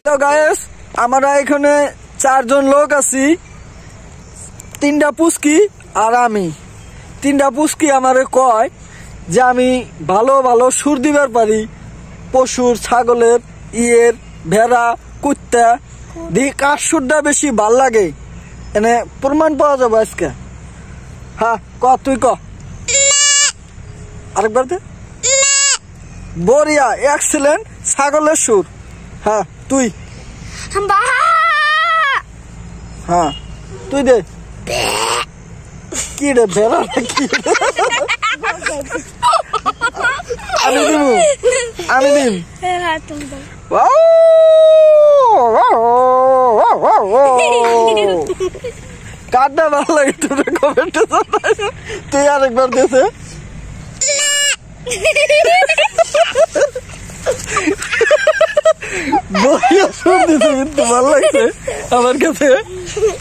তো গাইস আমরা এখানে 4 জন লোক আছি, 3টা পুস্কি আর আমি। 3টা পুস্কি আমারে কয় যে আমি ভালো ভালো সুর দিবার পারি পশুর, ছাগলের, ইয়ের, ভেড়া, কুত্তা দিয়ে। কার সুরটা বেশি ভাল লাগে এনে প্রমাণ পাওয়া যাবে আজকে। হ্যাঁ ক, তুই ক আরেকবার দে। বড়িয়া, এক্সেলেন্ট, ছাগলের সুর। হ্যাঁ তুই, হ্যাঁ তুই দে। কি রে ভেড়া কি? আমি দিব, আমি দিম। কারটা ভালো লাগে তোর কমেন্টে জানাই। তুই আরেকবার দিয়েছে। বড়িয়া সুর দিতে কিন্তু ভালো লাগছে আমার কাছে।